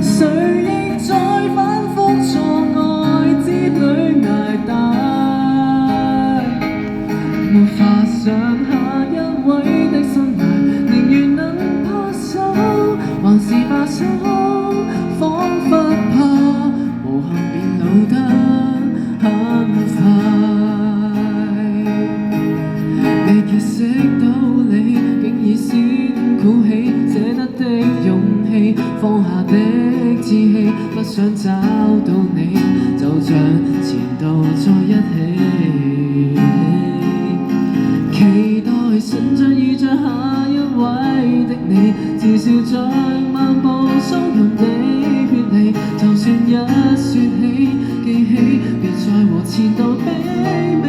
誰亦在反覆錯愛之旅捱大，沒法想下一位的生涯，寧願能拍手，還是罷手，彷彿怕無憾變老得很快。未結識到你，竟已先鼓起捨得的勇氣，放下的志氣，不想找到你，就像前度在一起。期待順著遇着下一位的你，至少像漫步相同的別離，就算一説起記起，別再和前度比美。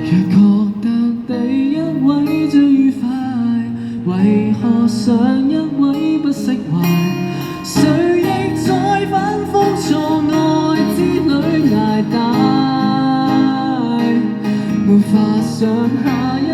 若覺得第一位最愉快，為何上一位不釋懷？誰亦在反覆錯愛之旅捱大，沒法想下一